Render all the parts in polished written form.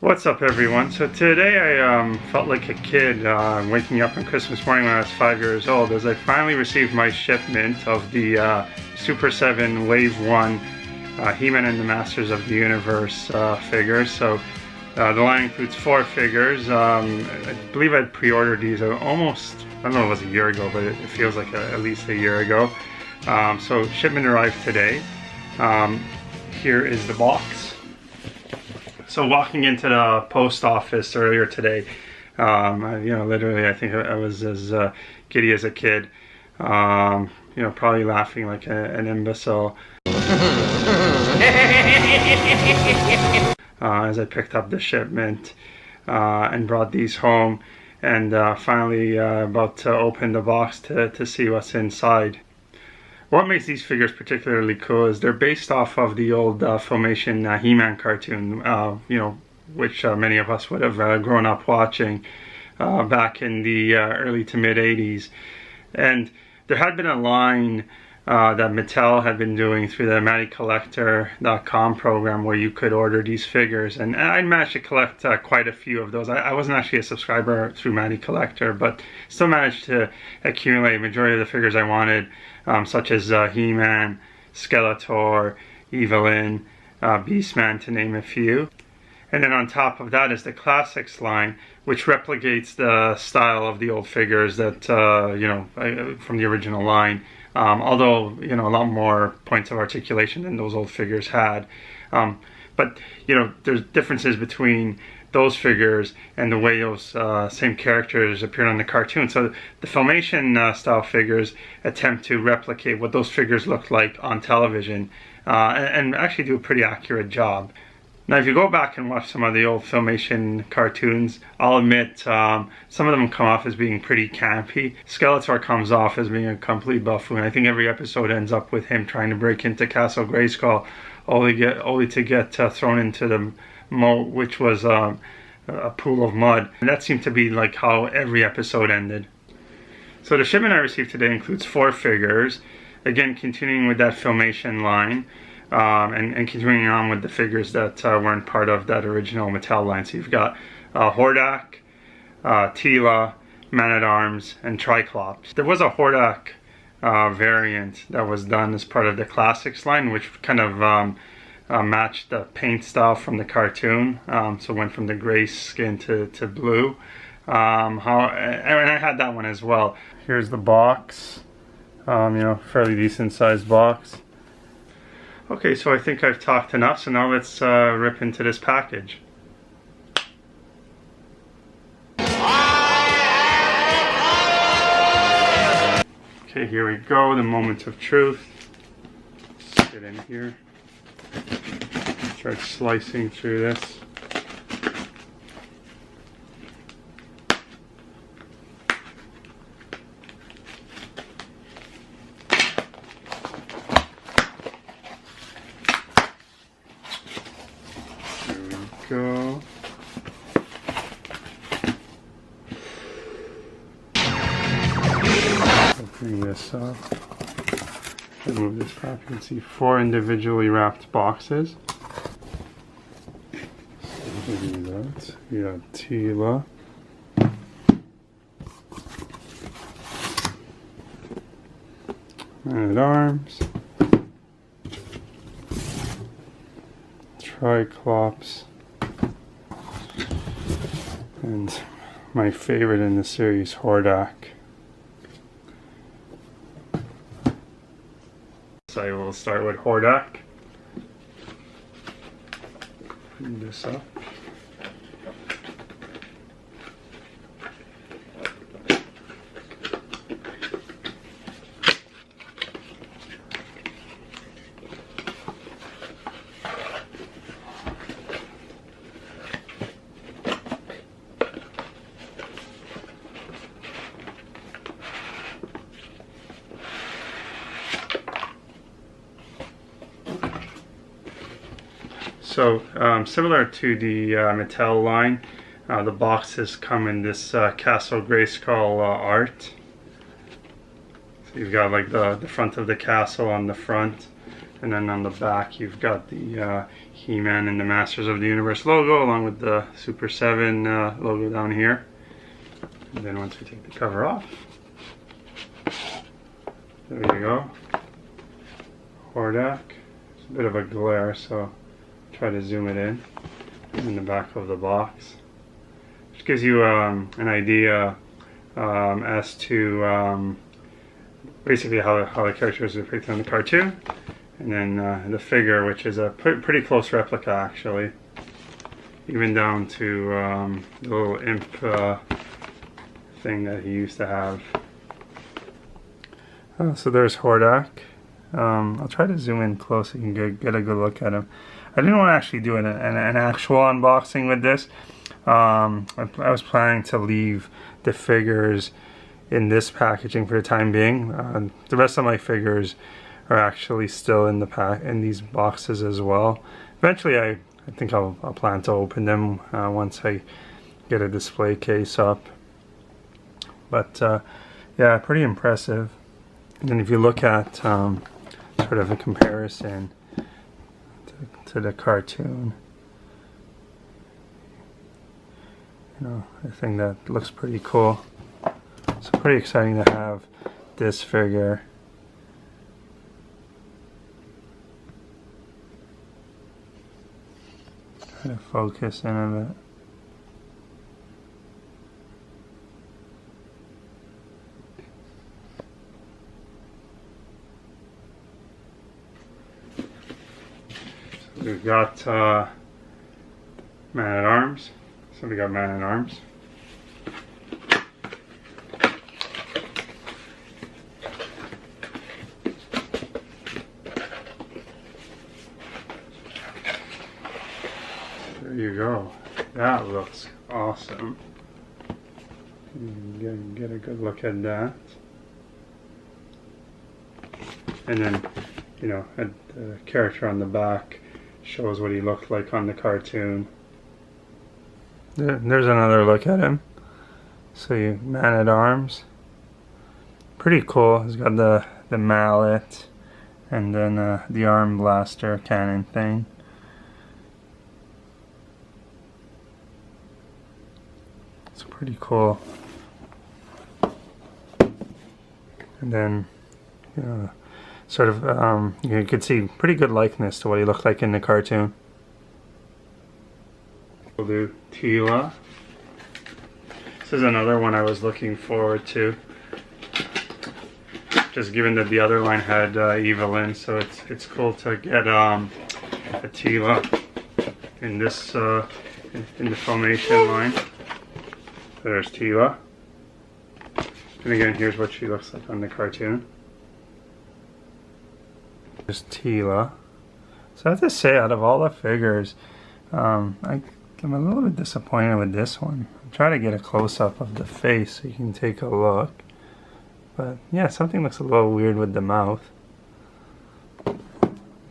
What's up, everyone? So today I felt like a kid waking up on Christmas morning when I was 5 years old, as I finally received my shipment of the Super 7 Wave 1 He-man and the Masters of the Universe figures. So the line includes 4 figures. I believe I'd pre-ordered these almost, I don't know if it was a year ago, but it feels like at least a year ago. So shipment arrived today. Here is the box. So walking into the post office earlier today, literally I think I was as giddy as a kid, probably laughing like an imbecile as I picked up the shipment and brought these home, and finally about to open the box to see what's inside. What makes these figures particularly cool is they're based off of the old Filmation He-man cartoon, which many of us would have grown up watching back in the early to mid 80s. And there had been a line that Mattel had been doing through the MattyCollector.com program where you could order these figures, and I managed to collect quite a few of those. I wasn't actually a subscriber through Matty Collector, but still managed to accumulate a majority of the figures I wanted, such as He-man, Skeletor, evil-lyn, Beastman, to name a few. And then on top of that is the Classics line, which replicates the style of the old figures that, from the original line. Although, a lot more points of articulation than those old figures had. But, there's differences between those figures and the way those same characters appeared on the cartoon. So the Filmation style figures attempt to replicate what those figures looked like on television, and actually do a pretty accurate job. Now, if you go back and watch some of the old Filmation cartoons, I'll admit some of them come off as being pretty campy. Skeletor comes off as being a complete buffoon. I think every episode ends up with him trying to break into Castle Grayskull, only to get thrown into the moat, which was a pool of mud. And that seemed to be like how every episode ended. So the shipment I received today includes 4 figures, again continuing with that Filmation line. And continuing on with the figures that weren't part of that original Mattel line. So you've got Hordak, Teela, Man-at-Arms, and Tri-klops. There was a Hordak variant that was done as part of the Classics line, which kind of matched the paint style from the cartoon. So it went from the gray skin to blue. And I had that one as well. Here's the box. Fairly decent sized box. Okay, so I think I've talked enough, so now let's rip into this package. Okay, here we go, the moment of truth. Let's get in here. Start slicing through this. Go. Opening this up. Remove this crap. You can see 4 individually wrapped boxes. So look at that. We got Teela. Man-at-Arms. Tri-klops. And my favorite in the series, Hordak. So I will start with Hordak. Putting this up. So similar to the Mattel line, the boxes come in this Castle Grayskull art. So you've got like the front of the castle on the front, And then on the back you've got the He-Man and the Masters of the Universe logo, along with the Super 7 logo down here. And then once we take the cover off, there you go. Hordak. It's a bit of a glare, so try to zoom it in the back of the box. Which gives you an idea as to basically how the character is depicted in the cartoon. And then the figure, which is a pretty close replica actually. Even down to the little imp thing that he used to have. So there's Hordak. I'll try to zoom in close so you can get a good look at him. I didn't want to actually do an actual unboxing with this. I was planning to leave the figures in this packaging for the time being. The rest of my figures are actually still in these boxes as well. Eventually I think I'll plan to open them once I get a display case up. But yeah, pretty impressive. And then if you look at sort of a comparison to the cartoon, you know, I think that looks pretty cool. It's pretty exciting to have this figure. Try to focus in a bit. We've got Man-at-Arms. So we got Man-at-Arms. There you go. That looks awesome. Get a good look at that. And then, you know, the character on the back shows what he looked like on the cartoon. There's another look at him. So you Man-at-Arms. Pretty cool. He's got the mallet and then the arm blaster cannon thing. It's pretty cool. And then, you know, sort of, you could see pretty good likeness to what he looked like in the cartoon. We'll do Teela. This is another one I was looking forward to. Just given that the other line had evil-lyn, so it's cool to get a Teela in this in the Filmation line. There's Teela. And again, here's what she looks like on the cartoon. There's Teela. So I have to say, out of all the figures, I'm a little bit disappointed with this one. I'm trying to get a close-up of the face so you can take a look. But yeah, something looks a little weird with the mouth. I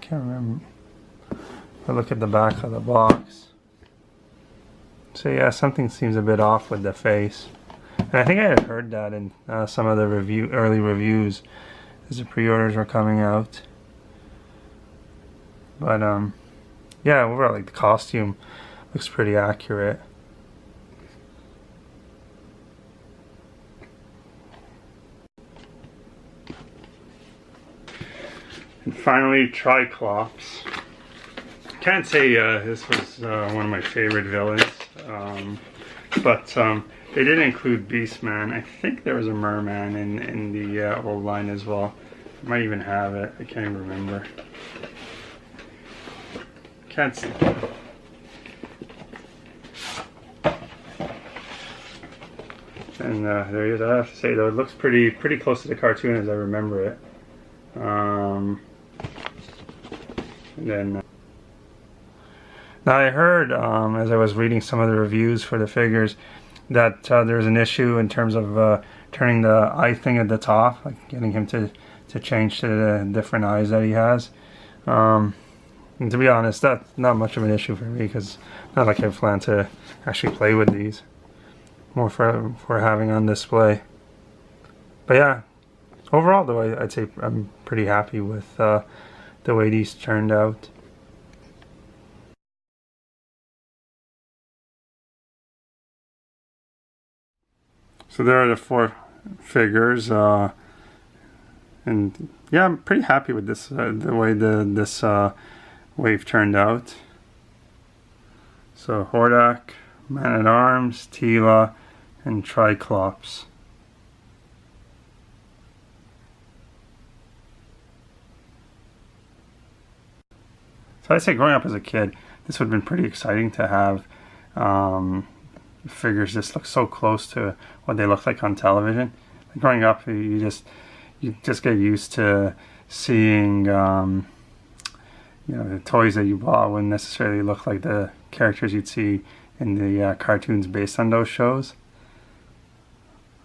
can't remember. I look at the back of the box. So yeah, something seems a bit off with the face. And I think I had heard that in some of the early reviews as the pre-orders were coming out. But yeah, overall, like, the costume looks pretty accurate. And finally, Tri-klops. Can't say this was one of my favorite villains, but they did include Beastman. I think there was a Merman in the old line as well. I might even have it. I can't even remember. Can't see. And there he is. I have to say though, it looks pretty close to the cartoon as I remember it. And then now I heard as I was reading some of the reviews for the figures that there's an issue in terms of turning the eye thing at the top, like getting him to change to the different eyes that he has. And to be honest, that's not much of an issue for me because not like I plan to actually play with these. More for having on display. But yeah, overall though, I'd say I'm pretty happy with the the way these turned out. So there are the 4 figures, and yeah, I'm pretty happy with this, the way this wave turned out. So Hordak, Man-at-Arms, Teela, and Tri-klops. So I'd say growing up as a kid, this would have been pretty exciting to have figures just look so close to what they look like on television. Like growing up, you just get used to seeing you know, the toys that you bought wouldn't necessarily look like the characters you'd see in the cartoons based on those shows.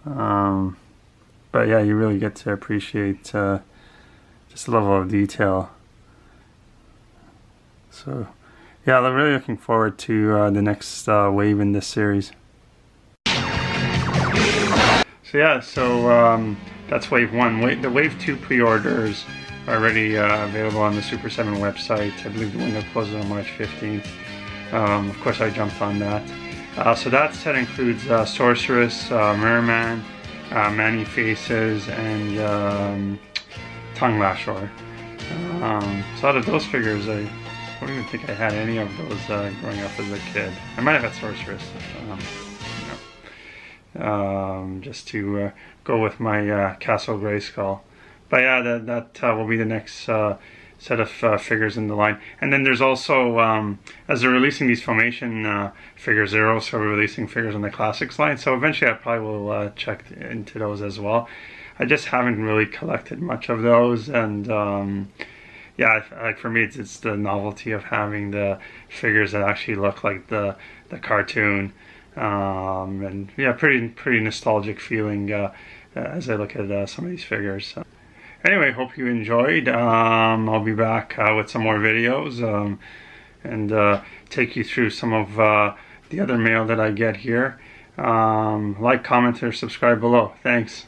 But yeah, you really get to appreciate just the level of detail. So yeah, I'm really looking forward to the next wave in this series. So yeah, that's wave 1. The wave 2 pre-orders are already available on the Super7 website. I believe the window closes on March 15th. Of course, I jumped on that. So that set includes Sorceress, Merman, Man-E-Faces, and Tongue Lashor. So out of those figures, I don't even think I had any of those growing up as a kid. I might have had Sorceress, just to go with my Castle Grayskull. But yeah, that will be the next set of figures in the line. And then there's also, as they're releasing these Filmation figures, they're also releasing figures on the Classics line. So eventually I probably will check into those as well. I just haven't really collected much of those, and yeah, like for me, it's the novelty of having the figures that actually look like the cartoon, and yeah, pretty nostalgic feeling as I look at some of these figures. So anyway, hope you enjoyed. I'll be back with some more videos and take you through some of the other mail that I get here. Like, comment, or subscribe below. Thanks.